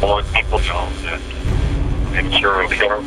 let people know that I'm serial killer.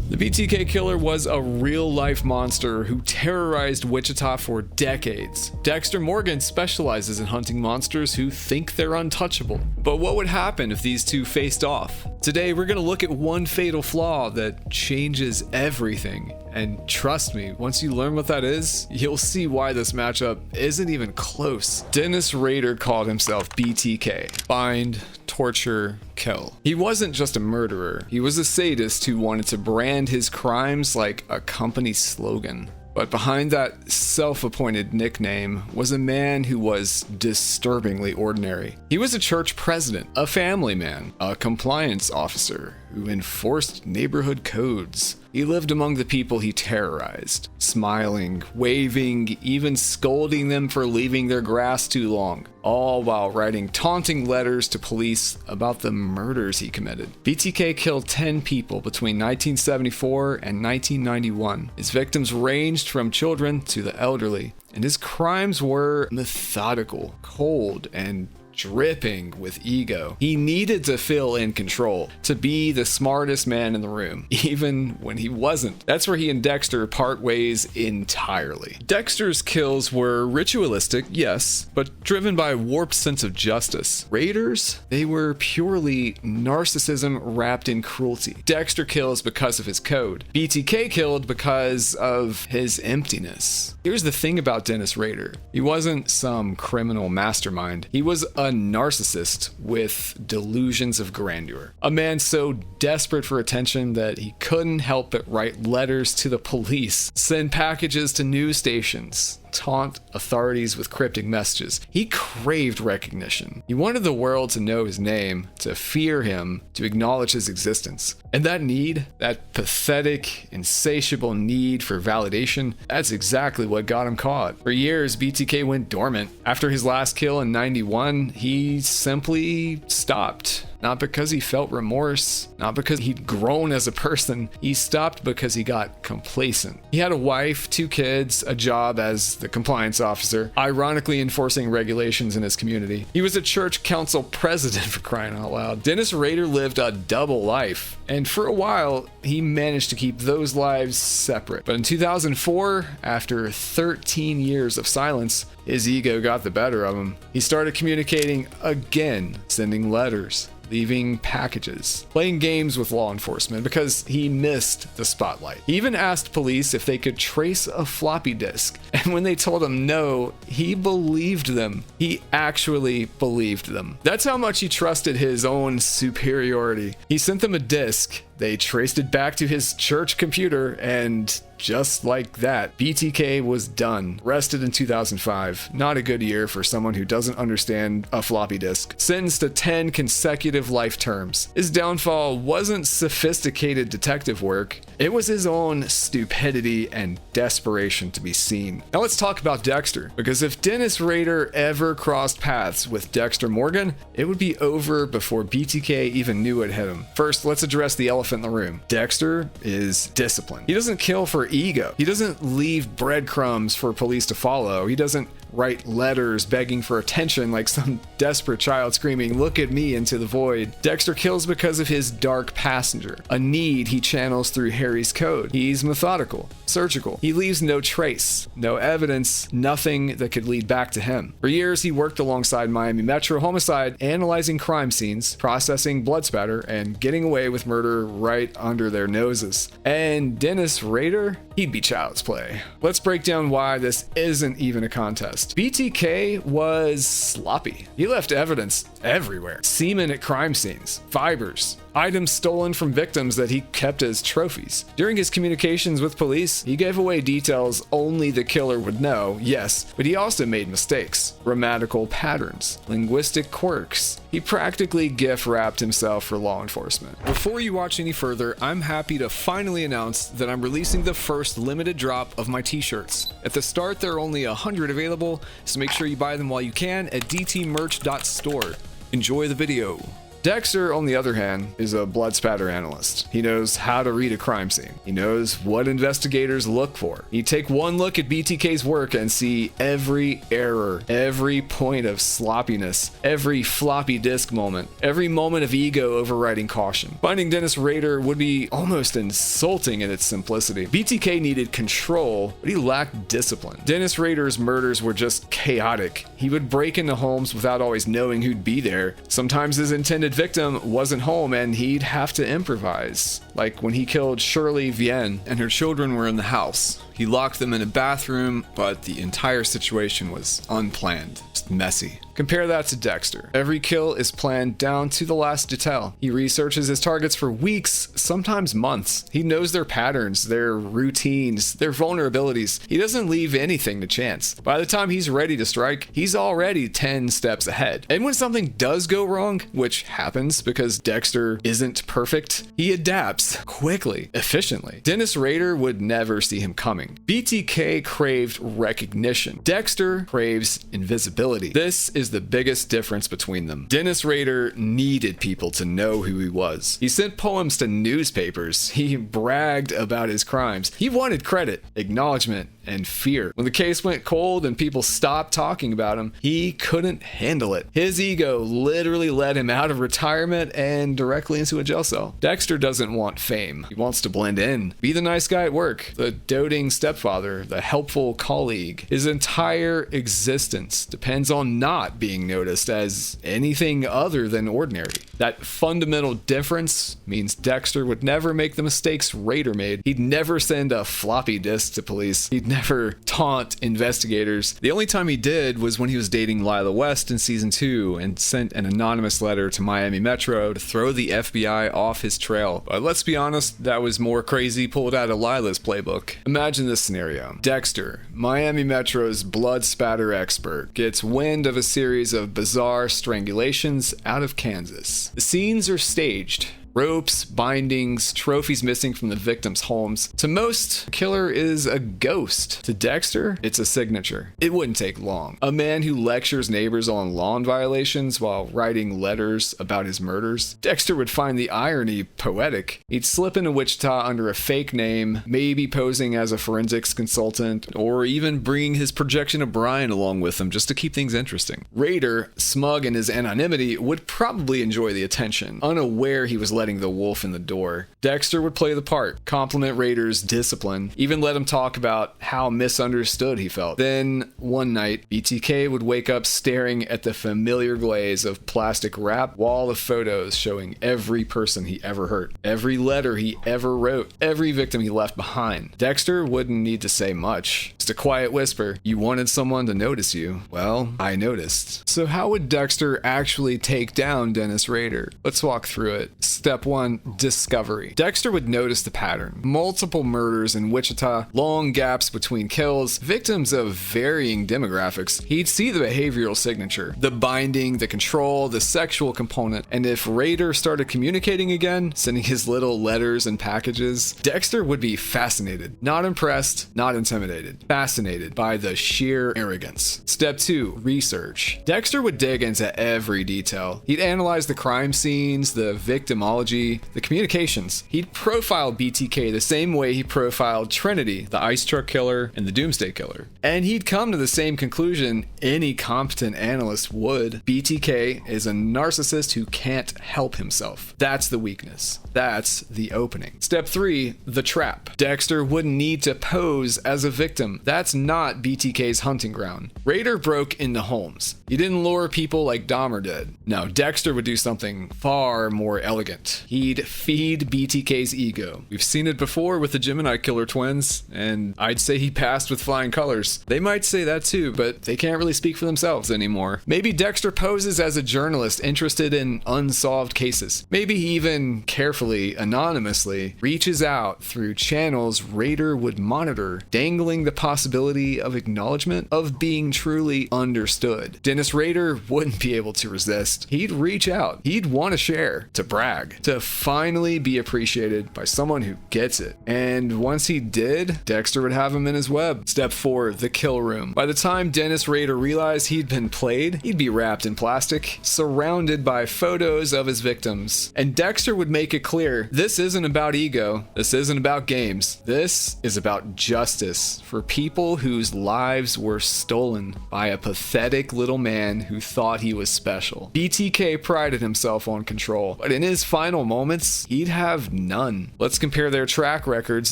The BTK killer was a real-life monster who terrorized Wichita for decades. Dexter Morgan specializes in hunting monsters who think they're untouchable. But what would happen if these two faced off? Today, we're going to look at one fatal flaw that changes everything. And trust me, once you learn what that is, you'll see why this matchup isn't even close. Dennis Rader called himself BTK. Find, torture, kill. He wasn't just a murderer. He was a sadist who wanted to brand his crimes like a company slogan. But behind that self-appointed nickname was a man who was disturbingly ordinary. He was a church president, a family man, a compliance officer who enforced neighborhood codes. He lived among the people he terrorized, smiling, waving, even scolding them for leaving their grass too long, all while writing taunting letters to police about the murders he committed. BTK killed 10 people between 1974 and 1991. His victims ranged from children to the elderly, and his crimes were methodical, cold, and dripping with ego. He needed to feel in control, to be the smartest man in the room, even when he wasn't. That's where he and Dexter part ways entirely. Dexter's kills were ritualistic, yes, but driven by a warped sense of justice. Raiders, they were purely narcissism wrapped in cruelty. Dexter kills because of his code. BTK killed because of his emptiness. Here's the thing about Dennis Rader. He wasn't some criminal mastermind. He was a narcissist with delusions of grandeur. A man so desperate for attention that he couldn't help but write letters to the police, send packages to news stations, taunt authorities with cryptic messages. He craved recognition. He wanted the world to know his name, to fear him, to acknowledge his existence. And that need, that pathetic, insatiable need for validation, that's exactly what got him caught. For years, BTK went dormant. After his last kill in '91, he simply stopped. Not because he felt remorse, not because he'd grown as a person. He stopped because he got complacent. He had a wife, 2 kids, a job as the compliance officer, ironically enforcing regulations in his community. He was a church council president, for crying out loud. Dennis Rader lived a double life, and for a while, he managed to keep those lives separate. But in 2004, after 13 years of silence, his ego got the better of him. He started communicating again, sending letters, leaving packages, playing games with law enforcement because he missed the spotlight. He even asked police if they could trace a floppy disk, and when they told him no, he believed them. He actually believed them. That's how much he trusted his own superiority. He sent them a disk. They traced it back to his church computer, and just like that, BTK was done. Arrested in 2005. Not a good year for someone who doesn't understand a floppy disk. Sentenced to 10 consecutive life terms. His downfall wasn't sophisticated detective work. It was his own stupidity and desperation to be seen. Now let's talk about Dexter, because if Dennis Rader ever crossed paths with Dexter Morgan, it would be over before BTK even knew it hit him. First, let's address the elephant in the room. Dexter is disciplined. He doesn't kill for ego. He doesn't leave breadcrumbs for police to follow. He doesn't write letters begging for attention like some desperate child screaming, "Look at me," into the void. Dexter kills because of his dark passenger, a need he channels through Harry's code. He's methodical, surgical. He leaves no trace, no evidence, nothing that could lead back to him. For years, he worked alongside Miami Metro Homicide, analyzing crime scenes, processing blood spatter, and getting away with murder right under their noses. And Dennis Rader? He'd be child's play. Let's break down why this isn't even a contest. BTK was sloppy. He left evidence everywhere. Semen at crime scenes, fibers, items stolen from victims that he kept as trophies. During his communications with police, he gave away details only the killer would know, yes, but he also made mistakes, grammatical patterns, linguistic quirks. He practically gift-wrapped himself for law enforcement. Before you watch any further, I'm happy to finally announce that I'm releasing the first limited drop of my t-shirts. At the start, there are only 100 available, so make sure you buy them while you can at dtmerch.store. Enjoy the video. Dexter, on the other hand, is a blood spatter analyst. He knows how to read a crime scene. He knows what investigators look for. He'd take one look at BTK's work and see every error, every point of sloppiness, every floppy disk moment, every moment of ego overriding caution. Finding Dennis Rader would be almost insulting in its simplicity. BTK needed control, but he lacked discipline. Dennis Rader's murders were just chaotic. He would break into homes without always knowing who'd be there. Sometimes his intended victim wasn't home and he'd have to improvise. Like when he killed Shirley Vienne and her children were in the house. He locked them in a bathroom, but the entire situation was unplanned, just messy. Compare that to Dexter. Every kill is planned down to the last detail. He researches his targets for weeks, sometimes months. He knows their patterns, their routines, their vulnerabilities. He doesn't leave anything to chance. By the time he's ready to strike, he's already 10 steps ahead. And when something does go wrong, which happens because Dexter isn't perfect, he adapts quickly, efficiently. Dennis Rader would never see him coming. BTK craved recognition. Dexter craves invisibility. This is the biggest difference between them. Dennis Rader needed people to know who he was. He sent poems to newspapers. He bragged about his crimes. He wanted credit, acknowledgement, and fear. When the case went cold and people stopped talking about him, he couldn't handle it. His ego literally led him out of retirement and directly into a jail cell. Dexter doesn't want fame. He wants to blend in, be the nice guy at work, the doting stepfather, the helpful colleague. His entire existence depends on not being noticed as anything other than ordinary. That fundamental difference means Dexter would never make the mistakes Rader made. He'd never send a floppy disk to police. He'd never taunt investigators. The only time he did was when he was dating Lila West in season 2 and sent an anonymous letter to Miami Metro to throw the FBI off his trail. But let's be honest, that was more crazy pulled out of Lila's playbook. Imagine this scenario. Dexter, Miami Metro's blood spatter expert, gets wind of a series of bizarre strangulations out of Kansas. The scenes are staged. Ropes, bindings, trophies missing from the victims' homes. To most, the killer is a ghost. To Dexter, it's a signature. It wouldn't take long. A man who lectures neighbors on lawn violations while writing letters about his murders. Dexter would find the irony poetic. He'd slip into Wichita under a fake name, maybe posing as a forensics consultant, or even bringing his projection of Brian along with him just to keep things interesting. Rader, smug in his anonymity, would probably enjoy the attention, unaware he was letting the wolf in the door. Dexter would play the part, compliment Rader's discipline, even let him talk about how misunderstood he felt. Then, one night, BTK would wake up staring at the familiar glaze of plastic wrap wall of photos showing every person he ever hurt, every letter he ever wrote, every victim he left behind. Dexter wouldn't need to say much. Just a quiet whisper, "You wanted someone to notice you. Well, I noticed." So how would Dexter actually take down Dennis Rader? Let's walk through it. Step 1, discovery. Dexter would notice the pattern. Multiple murders in Wichita, long gaps between kills, victims of varying demographics. He'd see the behavioral signature, the binding, the control, the sexual component. And if Rader started communicating again, sending his little letters and packages, Dexter would be fascinated. Not impressed, not intimidated. Fascinated by the sheer arrogance. Step 2, research. Dexter would dig into every detail. He'd analyze the crime scenes, the victimology, the communications. He'd profile BTK the same way he profiled Trinity, the ice truck killer, and the Doomsday Killer. And he'd come to the same conclusion any competent analyst would. BTK is a narcissist who can't help himself. That's the weakness. That's the opening. Step 3, the trap. Dexter wouldn't need to pose as a victim. That's not BTK's hunting ground. Rader broke into homes. He didn't lure people like Dahmer did. No, Dexter would do something far more elegant. He'd feed BTK's ego. We've seen it before with the Gemini Killer twins, and I'd say he passed with flying colors. They might say that too, but they can't really speak for themselves anymore. Maybe Dexter poses as a journalist interested in unsolved cases. Maybe he even carefully, anonymously, reaches out through channels Rader would monitor, dangling the possibility of acknowledgement, of being truly understood. Dennis Rader wouldn't be able to resist. He'd reach out. He'd want to share, to brag, to finally be appreciated by someone who gets it. And once he did, Dexter would have him in his web. Step 4, the kill room. By the time Dennis Rader realized he'd been played, he'd be wrapped in plastic, surrounded by photos of his victims. And Dexter would make it clear, this isn't about ego. This isn't about games. This is about justice for people whose lives were stolen by a pathetic little man who thought he was special. BTK prided himself on control, but in his final moments, he'd have none. Let's compare their track records.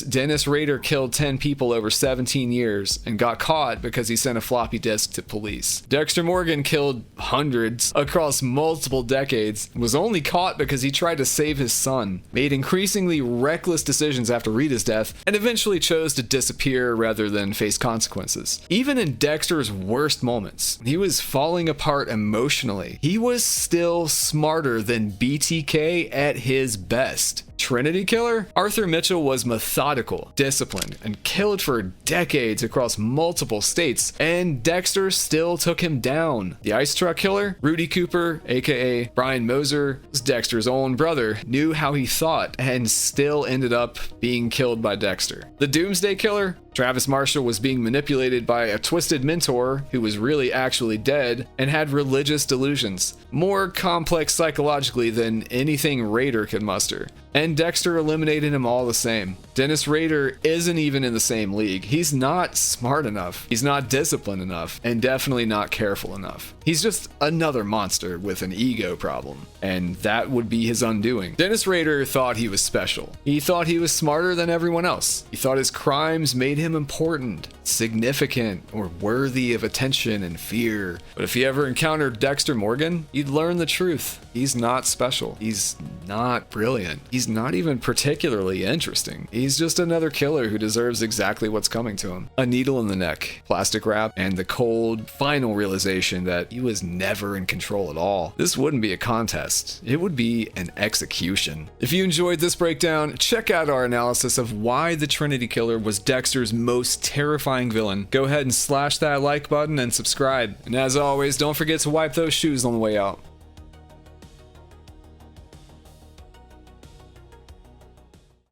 Dennis Rader killed 10 people over 17 years and got caught because he sent a floppy disk to police. Dexter Morgan killed hundreds across multiple decades, was only caught because he tried to save his son, made increasingly reckless decisions after Rita's death, and eventually chose to disappear rather than face consequences. Even in Dexter's worst moments, he was falling apart emotionally. He was still smarter than BTK at his best. Trinity Killer? Arthur Mitchell was methodical, disciplined, and killed for decades across multiple states, and Dexter still took him down. The Ice Truck Killer? Rudy Cooper, aka Brian Moser, was Dexter's own brother, knew how he thought, and still ended up being killed by Dexter. The Doomsday Killer? Travis Marshall was being manipulated by a twisted mentor who was really actually dead and had religious delusions, more complex psychologically than anything Rader could muster. And Dexter eliminated him all the same. Dennis Rader isn't even in the same league. He's not smart enough, he's not disciplined enough, and definitely not careful enough. He's just another monster with an ego problem, and that would be his undoing. Dennis Rader thought he was special. He thought he was smarter than everyone else. He thought his crimes made him important, significant, or worthy of attention and fear. But if he ever encountered Dexter Morgan, he'd learn the truth. He's not special. He's not brilliant. He's not even particularly interesting. He's just another killer who deserves exactly what's coming to him. A needle in the neck, plastic wrap, and the cold, final realization that he was never in control at all. This wouldn't be a contest. It would be an execution. If you enjoyed this breakdown, check out our analysis of why the Trinity Killer was Dexter's most terrifying villain. Go ahead and slash that like button and subscribe. And as always, don't forget to wipe those shoes on the way out.